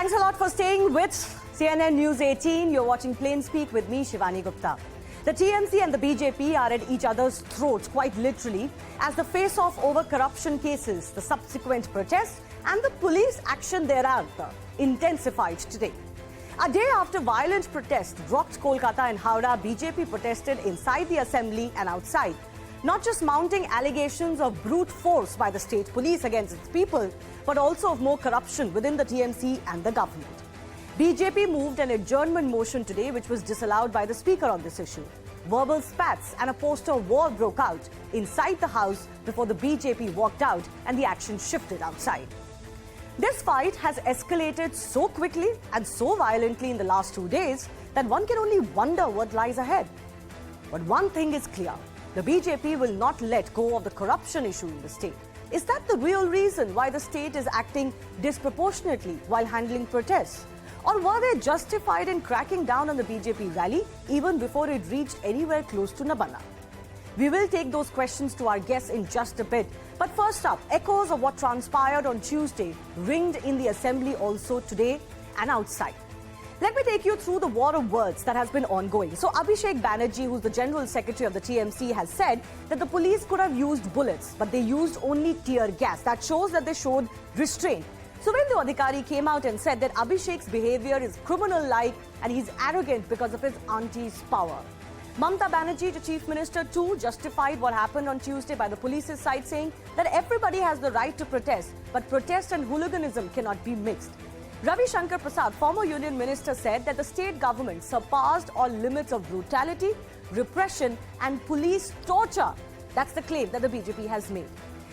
Thanks a lot for staying with CNN News 18. You're watching Plain Speak with me, Shivani Gupta. The TMC and the BJP are at each other's throats, quite literally, as the face-off over corruption cases, the subsequent protests and the police action thereafter intensified today. A day after violent protests rocked Kolkata and Howrah, BJP protested inside the assembly and outside, not just mounting allegations of brute force by the state police against its people, but also of more corruption within the TMC and the government. BJP moved an adjournment motion today, which was disallowed by the speaker on this issue. Verbal spats and a poster war broke out inside the house before the BJP walked out and the action shifted outside. This fight has escalated so quickly and so violently in the last 2 days that one can only wonder what lies ahead. But one thing is clear. The BJP will not let go of the corruption issue in the state. Is that the real reason why the state is acting disproportionately while handling protests? Or were they justified in cracking down on the BJP rally even before it reached anywhere close to Nabana? We will take those questions to our guests in just a bit. But first up, echoes of what transpired on Tuesday ringed in the assembly also today and outside. Let me take you through the war of words that has been ongoing. So Abhishek Banerjee, who's the General Secretary of the TMC, has said that the police could have used bullets, but they used only tear gas. That shows that they showed restraint. Shivani Gupta came out and said that Abhishek's behavior is criminal-like and he's arrogant because of his auntie's power. Mamata Banerjee, the Chief Minister too, justified what happened on Tuesday by the police's side, saying that everybody has the right to protest, but protest and hooliganism cannot be mixed. Ravi Shankar Prasad, former Union Minister, said that the state government surpassed all limits of brutality, repression and police torture. That's the claim that the BJP has made.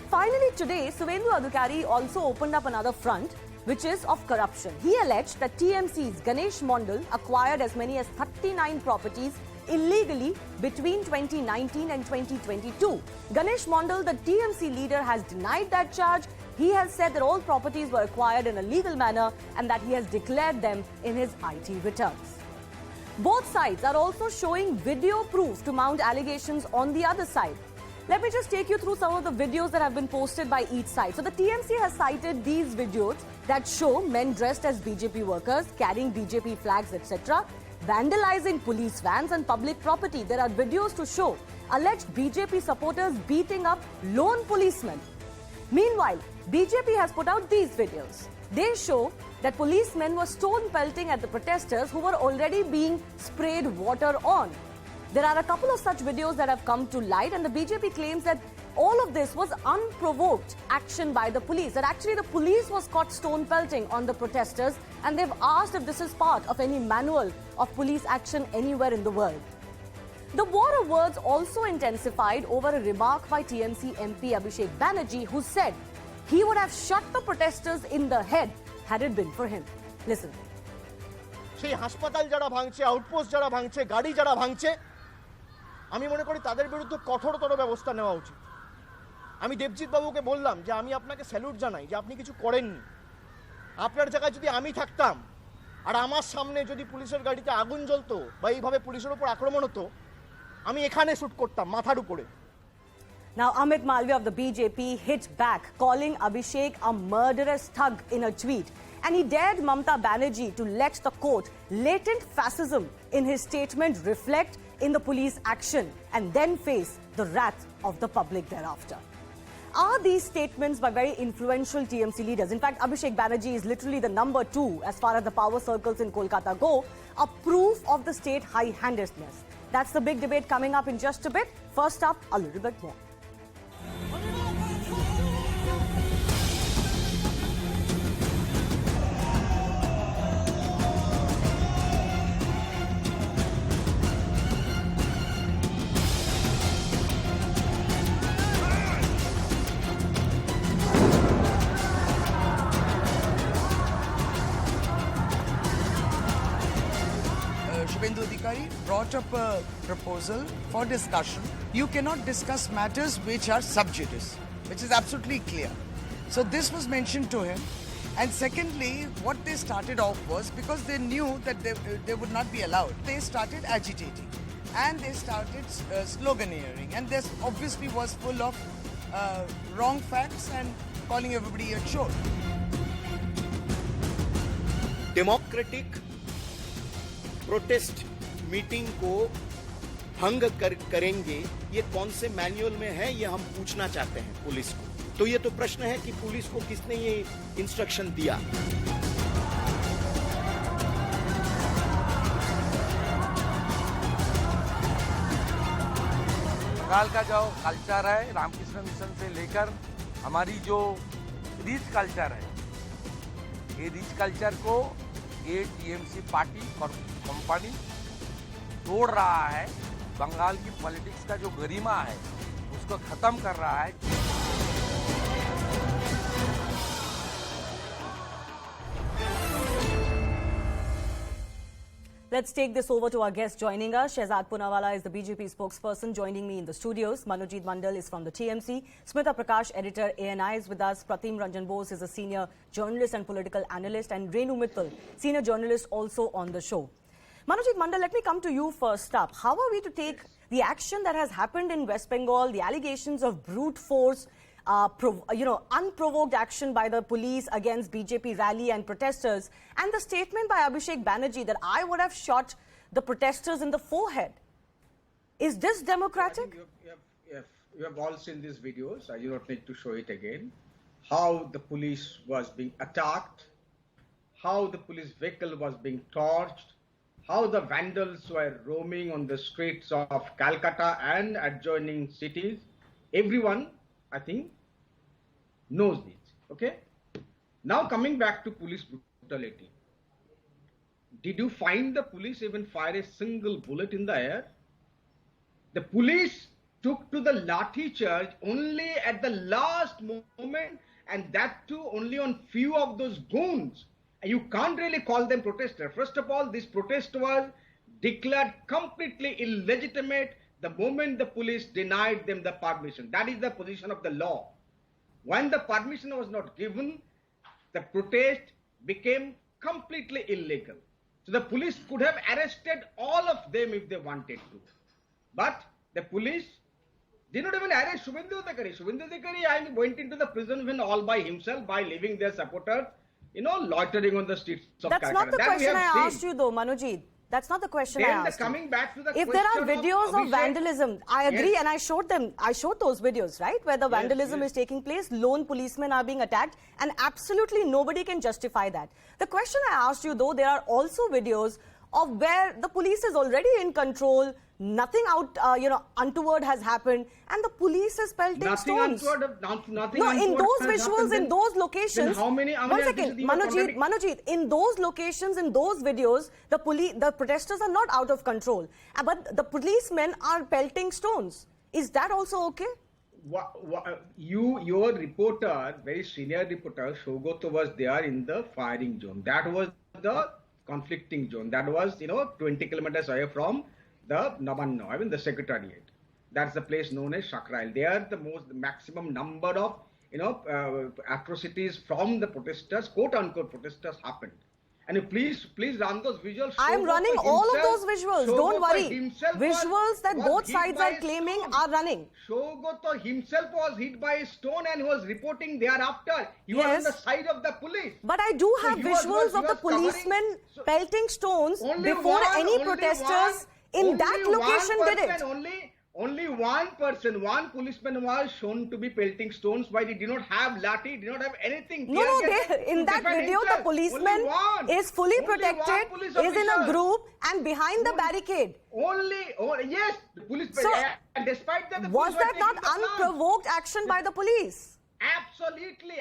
Finally, today, Shivani Gupta also opened up another front, which is of corruption. He alleged that TMC's Ganesh Mondal acquired as many as 39 properties illegally between 2019 and 2022. Ganesh Mondal, the TMC leader, has denied that charge. He has said that all properties were acquired in a legal manner and that he has declared them in his IT returns. Both sides are also showing video proof to mount allegations on the other side. Let me just take you through some of the videos that have been posted by each side. So the TMC has cited these videos that show men dressed as BJP workers, carrying BJP flags, etc., vandalizing police vans and public property. There are videos to show alleged BJP supporters beating up lone policemen. Meanwhile, BJP has put out these videos. They show that policemen were stone pelting at the protesters who were already being sprayed water on. There are a couple of such videos that have come to light, and the BJP claims that all of this was unprovoked action by the police, that actually the police was caught stone pelting on the protesters, and they've asked if this is part of any manual of police action anywhere in the world. The war of words also intensified over a remark by TMC MP Abhishek Banerjee, who said he would have shot the protesters in the head had it been for him. Listen. সেই হাসপাতাল যারা ভাঙছে, outpost যারা ভাঙছে, গাড়ি যারা ভাঙছে, আমি মনে করি তাদের বিরুদ্ধে কঠোরতর ব্যবস্থা নেওয়া উচিত। আমি দেবজিৎ বাবুকে বললাম যে আমি আপনাকে স্যালুট জানাই যে আপনি কিছু করেননি। আপনার জায়গায় যদি আমি থাকতাম আর আমার সামনে যদি পুলিশের গাড়িতে আগুন জ্বলতো বা এইভাবে পুলিশের উপর আক্রমণ হতো, আমি এখানে শুট করতাম মাথার উপরে। Now, Amit Malviya of the BJP hit back, calling Abhishek a murderous thug in a tweet. And he dared Mamata Banerjee to let the quote, latent fascism in his statement reflect in the police action and then face the wrath of the public thereafter. Are these statements by very influential TMC leaders, in fact, Abhishek Banerjee is literally the number 2 as far as the power circles in Kolkata go, a proof of the state high-handedness? That's the big debate coming up in just a bit. First up, a little bit more. Shivani brought up a proposal for discussion. You cannot discuss matters which are sub judice, which is absolutely clear. So this was mentioned to him. And secondly, what they started off was, because they knew that they would not be allowed, they started agitating and they started sloganeering. And this obviously was full of wrong facts and calling everybody a chore. Democratic protest meeting को भंग करेंगे, ये कौन से manual में है, ये हम पूछना चाहते हैं पुलिस को। तो ये तो प्रश्न है कि पुलिस को किसने ये इंस्ट्रक्शन दिया। बंगाल का जो कल्चर है, रामकृष्ण मिशन से लेकर हमारी जो रिच कल्चर है, ये रिच कल्चर को ये टीएमसी पार्टी और कंपनी तोड़ रहा है। बंगाल की पॉलिटिक्स का जो गरिमा है उसको खत्म कर रहा है। Let's take this over to our guest joining us. Shehzad Poonawala is the BJP spokesperson joining me in the studios. Manojit Mandal is from the TMC. Smita Prakash, editor ANI, is with us. Pratim Ranjan Bose is a senior journalist and political analyst. And Renu Mittal, senior journalist, also on the show. Manojit Mandal, let me come to you first up. How are we to take the action that has happened in West Bengal, the allegations of brute force, unprovoked action by the police against BJP rally and protesters, and the statement by Abhishek Banerjee that I would have shot the protesters in the forehead? Is this democratic? You have all seen these videos. I do not need to show it again. How the police was being attacked, how the police vehicle was being torched, how the vandals were roaming on the streets of Calcutta and adjoining cities. Everyone, I think, knows this. Okay? Now coming back to police brutality. Did you find the police even fire a single bullet in the air? The police took to the lathi charge only at the last moment, and that too only on few of those goons. You can't really call them protesters. First of all, this protest was declared completely illegitimate the moment the police denied them the permission. That is the position of the law. When the permission was not given, the protest became completely illegal. So the police could have arrested all of them if they wanted to. But the police did not even arrest Shivani Gupta. Shivani Gupta went into the prison when all by himself by leaving their supporters, loitering on the streets of That's Calcutta. not the question I asked you though, Manojit. That's not the question I asked. Coming back to the if there are videos of Abhishek, vandalism, I agree, yes. and I showed them. I showed those videos, right, where the vandalism is taking place, lone policemen are being attacked, and absolutely nobody can justify that. The question I asked you though, there are also videos of where the police is already in control, nothing untoward has happened, and the police is pelting stones. Nothing no, in untoward those has visuals, happened, in those locations. One second, Manojit, in those locations, in those videos, the protesters are not out of control, but the policemen are pelting stones. Is that also okay? Your reporter, very senior reporter, Shogoto, was there in the firing zone. That was the conflicting zone. That was, 20 kilometers away from the Nabanno, the secretariat. That's the place known as Shakrail. There, the maximum number of, atrocities from the protesters, quote-unquote protesters, happened. And please run those visuals. I'm running all of those visuals. Don't worry. Visuals that both sides are claiming are running. Shogoto himself was hit by a stone and he was reporting thereafter. He was on the side of the police. But I do have visuals of the policemen pelting stones before any protesters in that location did it. Only one policeman was shown to be pelting stones, but he did not have lathi, did not have anything. No, in that video, the policeman is fully protected, is in a group and behind the barricade. Yes, the police. So, and despite that, was that not unprovoked action by the police? Absolutely.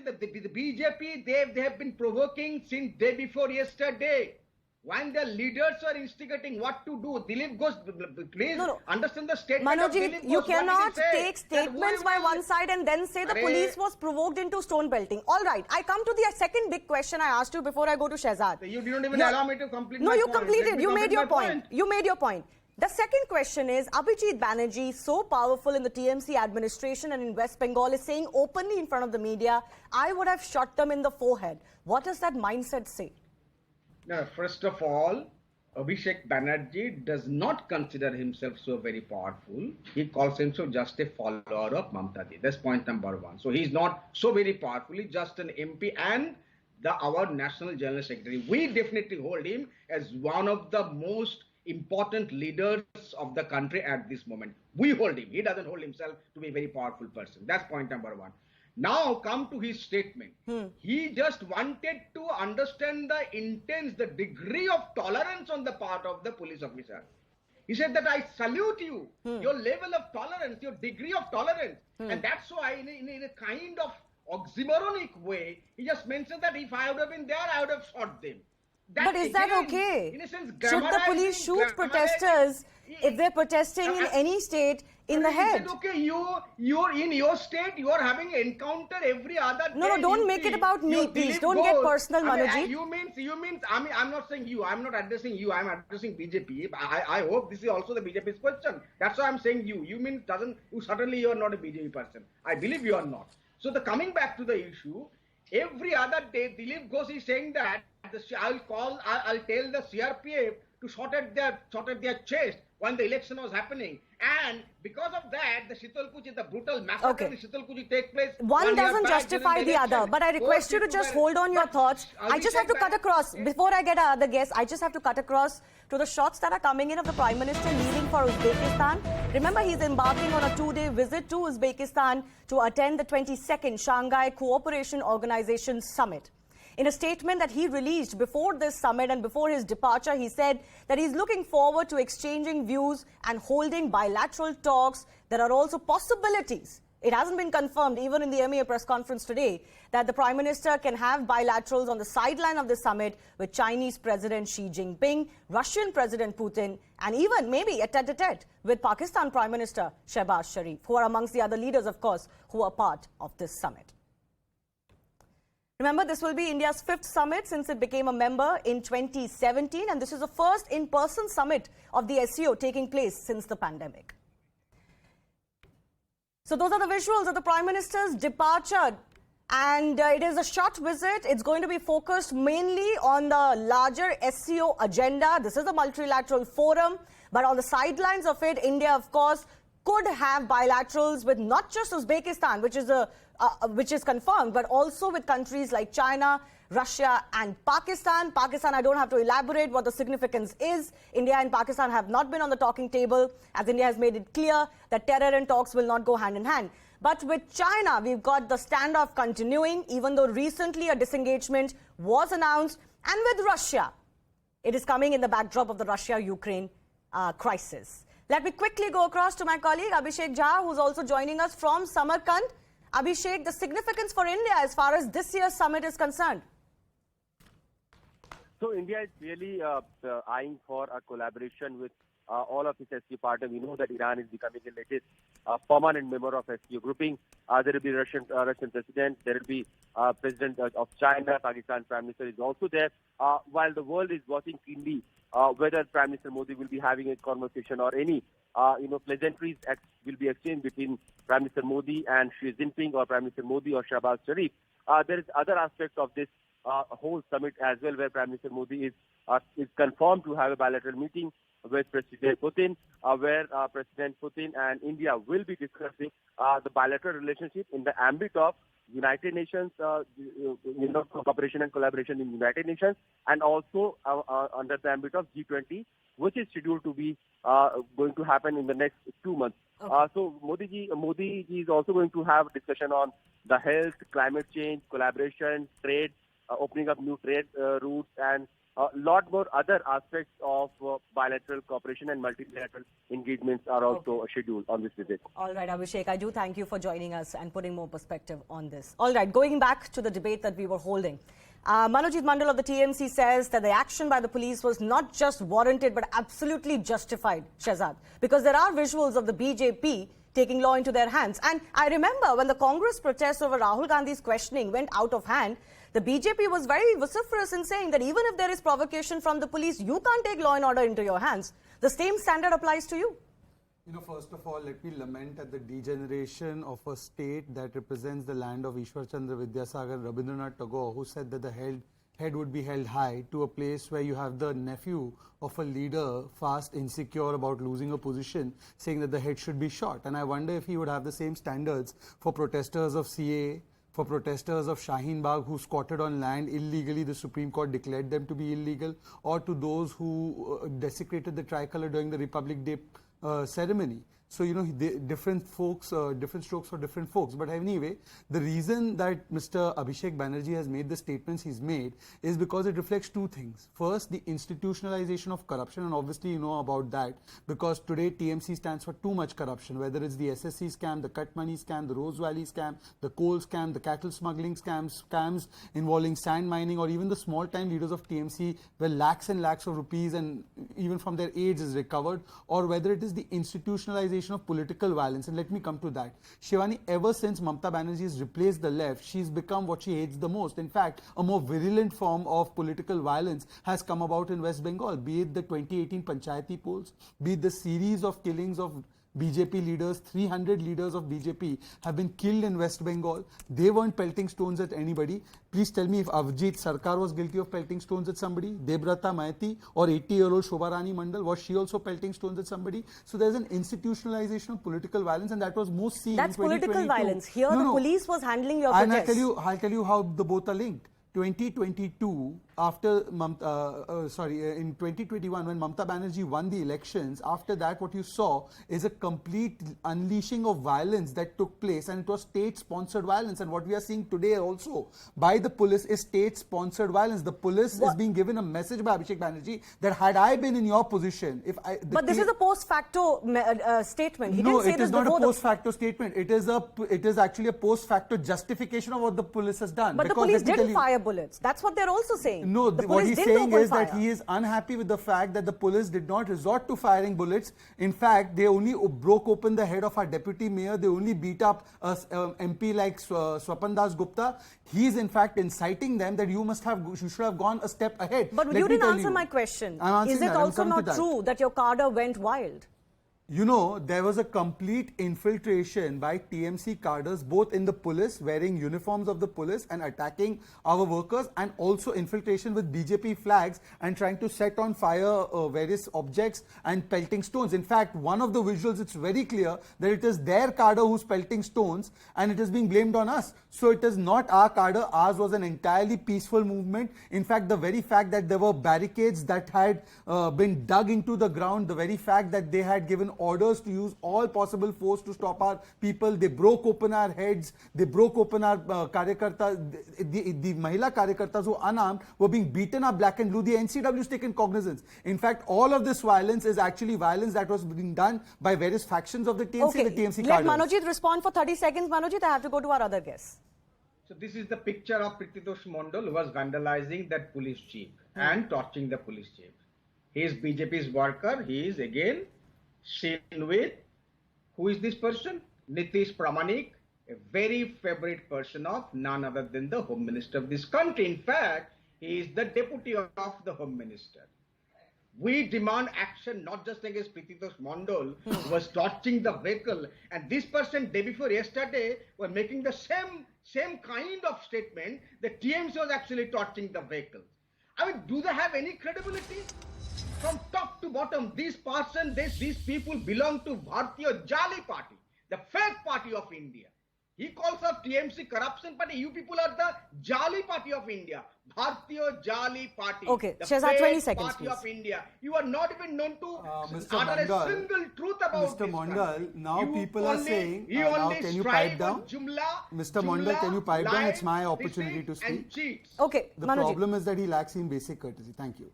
The BJP, they have been provoking since day before yesterday. When the leaders are instigating what to do, Dilip Ghosh, please understand the statement of Dilip Ghosh. You cannot take statements by one side and then say the police was provoked into stone pelting. All right, I come to the second big question I asked you before I go to Shehzad. You didn't even allow me to complete No, my you point. completed. You made your point. You made your point. The second question is, Abhishek Banerjee, so powerful in the TMC administration and in West Bengal, is saying openly in front of the media, I would have shot them in the forehead. What does that mindset say? Now, first of all, Abhishek Banerjee does not consider himself so very powerful. He calls himself just a follower of Mamata. That's point number one. So he's not so very powerful. He's just an MP and our National General Secretary. We definitely hold him as one of the most important leaders of the country at this moment. We hold him. He doesn't hold himself to be a very powerful person. That's point number one. Now come to his statement. He just wanted to understand the intent, the degree of tolerance on the part of the police officer. He said that I salute you, your level of tolerance, your degree of tolerance. And that's why in a kind of oxymoronic way, he just mentioned that if I would have been there, I would have shot them. But is that again, okay? In a sense, Should the police shoot protesters if they're protesting in any state in the head? Said, okay, you're in your state, you are having encounter every other day. No, don't make it about me, please. Don't get personal, Manojji. You means, I'm not saying you, I'm not addressing you, I'm addressing BJP. I hope this is also the BJP's question. That's why I'm saying you. You mean certainly you are not a BJP person. I believe you are not. So coming back to the issue, every other day, Dilip Ghosh is saying that I'll tell the CRPF to shot at their chest when the election was happening. And because of that, the Shitalkuchi, the brutal massacre in Shitalkuchi take place. One doesn't justify the other, but I request you to just hold on your thoughts. I just have to cut across. Before I get another guest, I just have to cut across to the shots that are coming in of the Prime Minister leaving for Uzbekistan. Remember, he's embarking on a 2-day visit to Uzbekistan to attend the 22nd Shanghai Cooperation Organization Summit. In a statement that he released before this summit and before his departure, he said that he's looking forward to exchanging views and holding bilateral talks. There are also possibilities. It hasn't been confirmed, even in the MEA press conference today, that the Prime Minister can have bilaterals on the sideline of the summit with Chinese President Xi Jinping, Russian President Putin, and even maybe a tete-a-tete with Pakistan Prime Minister Shehbaz Sharif, who are amongst the other leaders, of course, who are part of this summit. Remember, this will be India's 5th summit since it became a member in 2017, and this is the first in-person summit of the SCO taking place since the pandemic. So those are the visuals of the Prime Minister's departure, and it is a short visit. It's going to be focused mainly on the larger SCO agenda. This is a multilateral forum, but on the sidelines of it, India, of course, could have bilaterals with not just Uzbekistan, which is confirmed, but also with countries like China, Russia and Pakistan. Pakistan, I don't have to elaborate what the significance is. India and Pakistan have not been on the talking table, as India has made it clear that terror and talks will not go hand in hand. But with China, we've got the standoff continuing, even though recently a disengagement was announced. And with Russia, it is coming in the backdrop of the Russia-Ukraine crisis. Let me quickly go across to my colleague Abhishek Jha, who's also joining us from Samarkand. Abhishek, the significance for India as far as this year's summit is concerned? So India is really eyeing for a collaboration with all of its SCO partners. We know that Iran is becoming the latest permanent member of SCO grouping. There will be Russian president. There will be president of China. Pakistan Prime Minister is also there. While the world is watching keenly whether Prime Minister Modi will be having a conversation or any pleasantries will be exchanged between Prime Minister Modi and Xi Jinping, or Prime Minister Modi or Shehbaz Sharif. There is other aspects of this whole summit as well, where Prime Minister Modi is confirmed to have a bilateral meeting with President Putin, where President Putin and India will be discussing the bilateral relationship in the ambit of United Nations, cooperation and collaboration in United Nations, and also under the ambit of G20, which is scheduled to be going to happen in the next 2 months. Okay. So Modi is also going to have discussion on the health, climate change, collaboration, trade, opening up new trade routes, and a lot more other aspects of bilateral cooperation and multilateral engagements are also scheduled on this visit. All right, Abhishek, I do thank you for joining us and putting more perspective on this. All right, going back to the debate that we were holding. Manojit Mandal of the TMC says that the action by the police was not just warranted but absolutely justified, Shehzad, because there are visuals of the BJP taking law into their hands. And I remember when the Congress protests over Rahul Gandhi's questioning went out of hand, the BJP was very vociferous in saying that even if there is provocation from the police, you can't take law and order into your hands. The same standard applies to you. First of all, let me lament at the degeneration of a state that represents the land of Ishwar Chandra Vidyasagar, Rabindranath Tagore, who said that the head would be held high, to a place where you have the nephew of a leader, fast, insecure about losing a position, saying that the head should be shot. And I wonder if he would have the same standards for protesters of CA, for protesters of Shaheen Bagh who squatted on land illegally, the Supreme Court declared them to be illegal, or to those who desecrated the tricolour during the Republic Day ceremony. So, different folks, different strokes for different folks. But anyway, the reason that Mr. Abhishek Banerjee has made the statements he's made is because it reflects two things. First, the institutionalization of corruption, and obviously you know about that, because today TMC stands for too much corruption, whether it's the SSC scam, the cut money scam, the Rose Valley scam, the coal scam, the cattle smuggling scams involving sand mining, or even the small-time leaders of TMC where lakhs and lakhs of rupees and even from their aides is recovered, or whether it is the institutionalization of political violence. And let me come to that. Shivani, ever since Mamata Banerjee has replaced the left, she's become what she hates the most. In fact, a more virulent form of political violence has come about in West Bengal, be it the 2018 Panchayati polls, be it the series of killings of BJP leaders. 300 leaders of BJP have been killed in West Bengal. They weren't pelting stones at anybody. Please tell me if Avjit Sarkar was guilty of pelting stones at somebody, Debrata Maiti, or 80-year-old Shobha Rani Mandal, was she also pelting stones at somebody? So there's an institutionalization of political violence, and that was most seen That's in 2022. political violence. Here the police was handling your and protests. I'll tell you how the both are linked. 2022, in 2021, when Mamata Banerjee won the elections, after that what you saw is a complete unleashing of violence that took place, and it was state-sponsored violence. And what we are seeing today also by the police is state-sponsored violence. The police is being given a message by Abhishek Banerjee that had I been in your position, but this is a post facto statement. He no, didn't say it this is not a before post facto statement. It is actually a post facto justification of what the police has done. But the police didn't fire bullets. That's what they're also saying. No, what he's saying is that he he is unhappy with the fact that the police did not resort to firing bullets. In fact, they only broke open the head of our deputy mayor. They only beat up a MP like Swapan Gupta. He is in fact inciting them that you should have gone a step ahead. But you didn't answer my question. Is it also not true that your cadre went wild? You know, there was a complete infiltration by TMC cadres, both in the police, wearing uniforms of the police and attacking our workers, and also infiltration with BJP flags and trying to set on fire various objects and pelting stones. In fact, one of the visuals, it's very clear that it is their cadre who's pelting stones, and it is being blamed on us. So it is not our cadre. Ours was an entirely peaceful movement. In fact, the very fact that there were barricades that had been dug into the ground, the very fact that they had given orders to use all possible force to stop our people. They broke open our heads. They broke open our karyakartas. The Mahila karyakartas who are unarmed were being beaten up black and blue. The NCW has taken cognizance. In fact, all of this violence is actually violence that was being done by various factions of the TMC and the TMC Let cadres. Manojit respond for 30 seconds. Manojit, I have to go to our other guests. So this is the picture of Prititosh Mondal, who was vandalizing that police chief and torching the police chief. He is BJP's worker. He is again seen with, who is this person? Nitish Pramanik, a very favorite person of none other than the Home Minister of this country. In fact, he is the deputy of the Home Minister. We demand action not just against Prititosh Mondal, who was torching the vehicle, and this person day before yesterday were making the same kind of statement that TMC was actually torching the vehicle. I mean, do they have any credibility? From top to bottom, these people belong to Bharatiya Jali Party, the fake party of India. He calls us TMC corruption party. You people are the Jali Party of India, Bharatiya Jali Party. Okay, the Shehzad, 20 fake seconds, party please. of India. You are not even known to Mr. utter Mondal, a single truth about Mr. this Mondal, country. now You people are only- saying, you now only can you strive pipe down? on Mr. Mondal, can you pipe down? It's my opportunity to speak. And cheats. Okay, The Manojit. problem is that he lacks in basic courtesy. Thank you.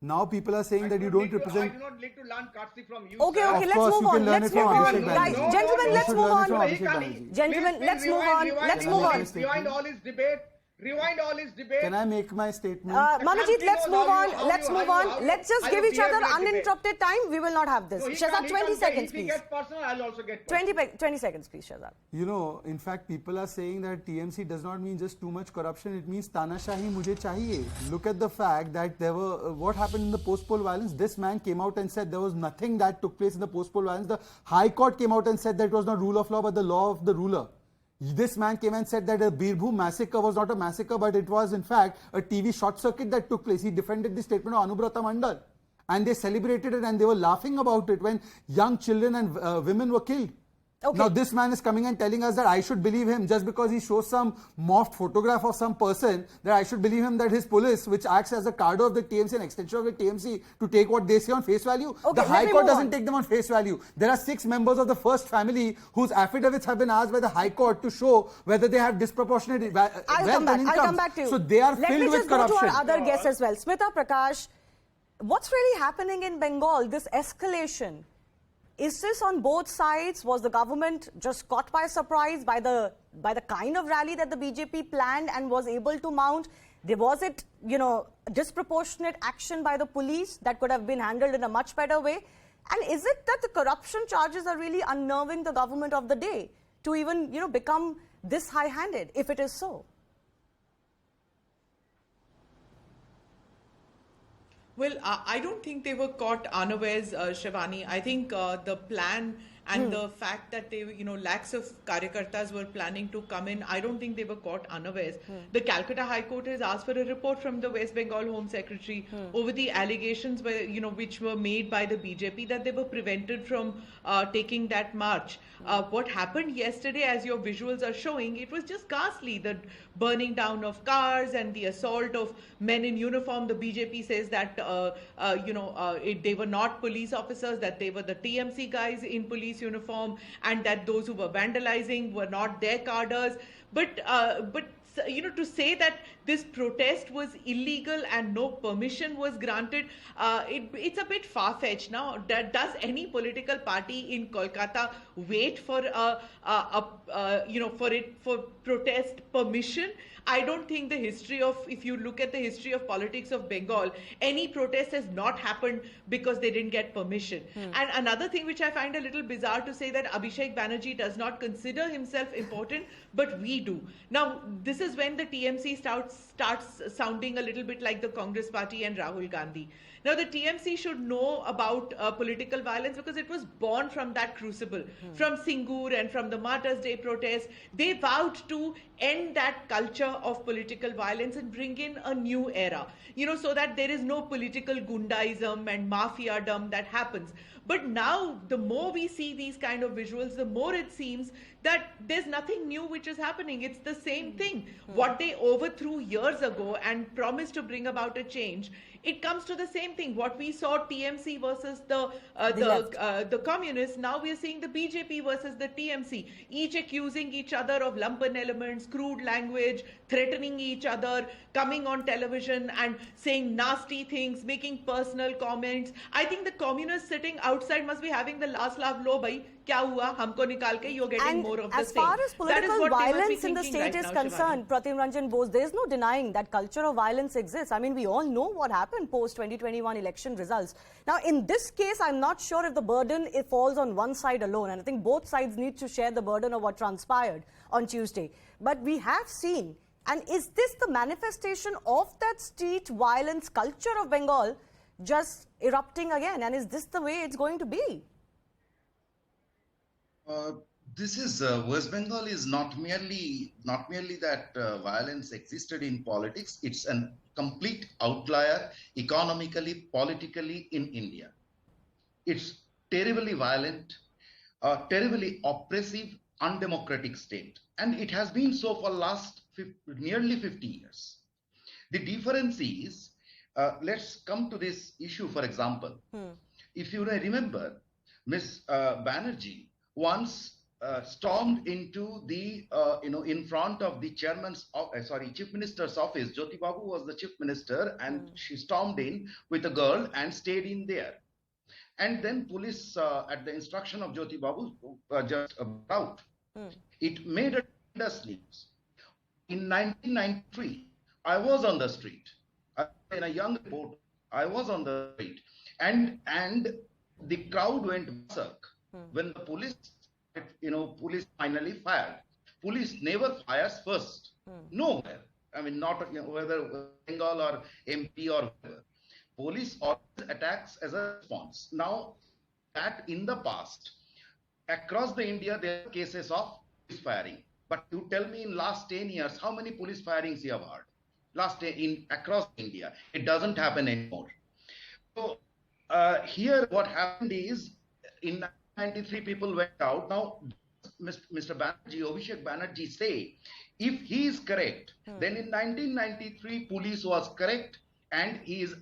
Now people are saying that you don't represent. I do not need to learn courtesy from you. Okay, sir. okay, Of let's course, move you can on. learn Let's it from move on. Abhishek Guys, Banerjee. gentlemen, You let's should move learn it on. from Very Abhishek funny. Banerjee. Gentlemen, Please let's move on. Let's move on. Rewind all his debate. Rewind all his debate. Can I make my statement? Manojit, let's move on. How Let's you- move how you- on. Let's just how give you each other behave in debate. uninterrupted time. We will not have this. No, he Shehzad, can't- 20 he seconds, If he please. gets personal, I'll also get personal. 20 seconds, please, Shehzad. You know, in fact, people are saying that TMC does not mean just too much corruption. It means Tanashahi mujhe chahiye. Look at the fact that there were, what happened in the post-poll violence? This man came out and said there was nothing that took place in the post-poll violence. The High Court came out and said that it was not rule of law, but the law of the ruler. This man came and said that the Birbhum massacre was not a massacre, but it was in fact a TV short circuit that took place. He defended the statement of Anubrata Mandal, and they celebrated it and they were laughing about it when young children and women were killed. Okay. Now this man is coming and telling us that I should believe him just because he shows some morphed photograph of some person, that I should believe him that his police, which acts as a cadre of the TMC, an extension of the TMC, to take what they say on face value. Okay, The High Court doesn't take them on face value. There are 6 members of the first family whose affidavits have been asked by the High Court to show whether they have disproportionate wealth and incomes. I'll come back to you. So they are filled with corruption. Let me just go to our other guests as well. Smita Prakash, what's really happening in Bengal, this escalation? Is this on both sides? Was the government just caught by surprise by the kind of rally that the BJP planned and was able to mount? Was it, disproportionate action by the police that could have been handled in a much better way? And is it that the corruption charges are really unnerving the government of the day to even, become this high-handed, if it is so? Well, I don't think they were caught unawares, Shivani. I think the plan and the fact that they, lakhs of karyakartas were planning to come in, I don't think they were caught unawares. The Calcutta High Court has asked for a report from the West Bengal Home Secretary over the allegations, which were made by the BJP that they were prevented from taking that march. What happened yesterday, as your visuals are showing, it was just ghastly. The burning down of cars and the assault of men in uniform. The BJP says that, they were not police officers, that they were the TMC guys in police uniform, and that those who were vandalizing were not their cadres. But to say that this protest was illegal and no permission was granted, it's a bit far-fetched. Now, does any political party in Kolkata wait for for protest permission? I don't think if you look at the history of politics of Bengal, any protest has not happened because they didn't get permission. And another thing which I find a little bizarre to say, that Abhishek Banerjee does not consider himself important, but we do. Now, this is when the TMC starts sounding a little bit like the Congress party and Rahul Gandhi. Now, the TMC should know about political violence because it was born from that crucible, from Singur and from the Martyrs' Day protest. They vowed to end that culture of political violence and bring in a new era, so that there is no political gundaism and mafiadom that happens. But now, the more we see these kind of visuals, the more it seems that there's nothing new which is happening. It's the same thing. What they overthrew years ago and promised to bring about a change, it comes to the same thing. What we saw TMC versus the communists, now we are seeing the BJP versus the TMC, each accusing each other of lumpen elements, crude language, threatening each other, coming on television and saying nasty things, making personal comments. I think the communists sitting outside must be having the last laugh. Lo bhai, kya hua? Humko nikal ke, you're getting more of the same. As far as political violence in the state is concerned, Pratim Ranjan Bose, there is no denying that culture of violence exists. I mean, we all know what happened post 2021 election results. Now, in this case, I'm not sure if the burden falls on one side alone, and I think both sides need to share the burden of what transpired on Tuesday. But we have seen, and is this the manifestation of that street violence culture of Bengal just erupting again? And is this the way it's going to be? This is West Bengal is not merely that violence existed in politics. It's a complete outlier economically, politically in India. It's terribly violent, terribly oppressive, undemocratic state, and it has been so for last nearly 50 years. The difference is, let's come to this issue. For example, if you remember, Ms. Banerjee once stormed into the, in front of the Chief Minister's office. Jyoti Babu was the Chief Minister, and she stormed in with a girl and stayed in there. And then police, at the instruction of Jyoti Babu, just out. It made a tremendous news. In 1993, I was on the street. In a young reporter, I was on the street, and the crowd went berserk when the police, police finally fired. Police never fires first, nowhere. I mean, not whether Bengal or MP or whatever. Police always attacks as a response. Now, that in the past, across the India, there are cases of police firing. But you tell me in last 10 years, how many police firings you have heard? Across India, it doesn't happen anymore. So here what happened is, in 1993 people went out. Now Mr. Banerjee, Abhishek Banerjee say, if he is correct, then in 1993 police was correct, and he is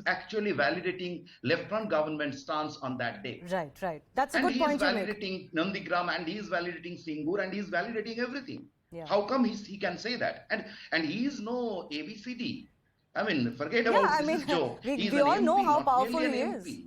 actually validating left-front government stance on that day. Right, right. That's a good point you make. And he is validating Nandigram, and he is validating Singur, and he is validating everything. Yeah. How come he can say that? And he is no ABCD. I mean, forget about this joke. We all know how powerful he is.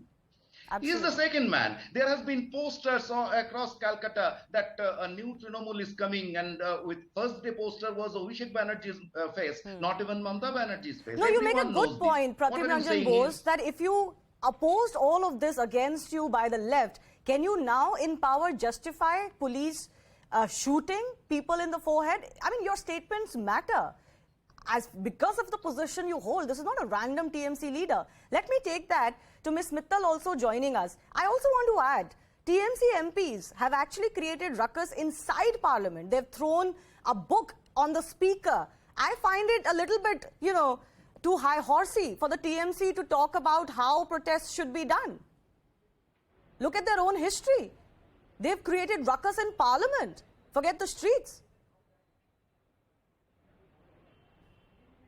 Absolutely. He is the second man. There has been posters across Calcutta that a new Trinamool is coming, and with first day poster was Abhishek Banerjee's face, not even Mamata Banerjee's face. No, you make a good point, Pratim Ranjan Bose, that if you opposed all of this against you by the left, can you now in power justify police shooting people in the forehead? I mean, your statements matter. Because of the position you hold, this is not a random TMC leader. Let me take that to Ms. Mittal also joining us. I also want to add, TMC MPs have actually created ruckus inside Parliament. They've thrown a book on the speaker. I find it a little bit, too high horsey for the TMC to talk about how protests should be done. Look at their own history. They've created ruckus in Parliament. Forget the streets.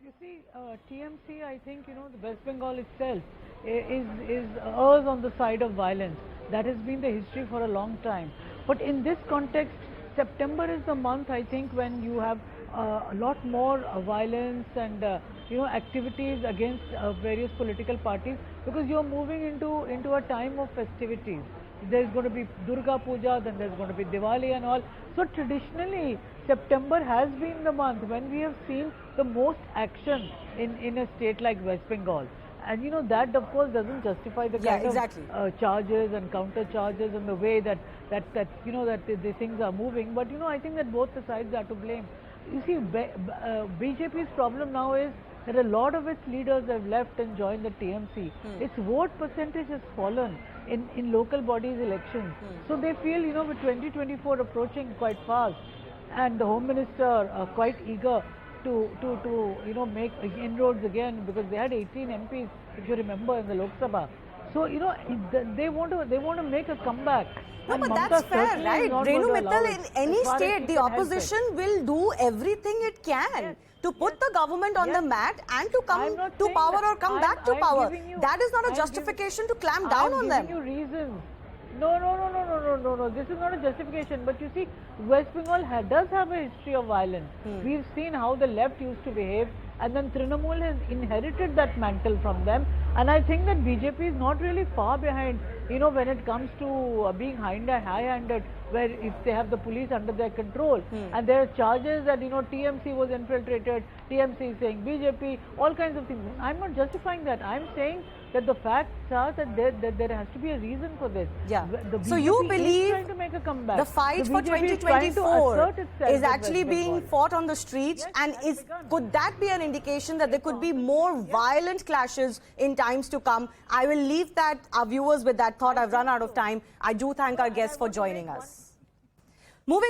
You see, TMC, I think, the West Bengal itself is errs on the side of violence. That has been the history for a long time. But in this context, September is the month, I think, when you have a lot more violence and, activities against various political parties, because you're moving into a time of festivities. There's going to be Durga Puja, then there's going to be Diwali and all. So traditionally, September has been the month when we have seen the most action in a state like West Bengal. And that of course doesn't justify the kind of charges and counter charges and the way that the things are moving. But I think that both the sides are to blame. You see, BJP's problem now is that a lot of its leaders have left and joined the TMC. Its vote percentage has fallen in local bodies elections. So they feel, with 2024 approaching quite fast, and the Home Minister quite eager to make inroads again, because they had 18 MPs, if you remember, in the Lok Sabha. So they want to make a comeback. No, but that's fair, right? Renu Mittal, in any state, the opposition will do everything it can to put the government on the mat and to come to power or come back to power. That is not a justification to clamp down on them. I'm giving you reasons. No. This is not a justification. But you see, West Bengal does have a history of violence. We've seen how the left used to behave, and then Trinamool has inherited that mantle from them. And I think that BJP is not really far behind, when it comes to being high-handed, where if they have the police under their control. And there are charges that, TMC was infiltrated, TMC is saying BJP, all kinds of things. I'm not justifying that. I'm saying that the facts are that there has to be a reason for this. Yeah. So you believe trying to make a comeback. The fight for 2024 is actually being fought on the streets, and could that be an indication that there could be more violent clashes in times to come? I will leave that our viewers with that thought. I've run out of time. I do thank our guests for joining us.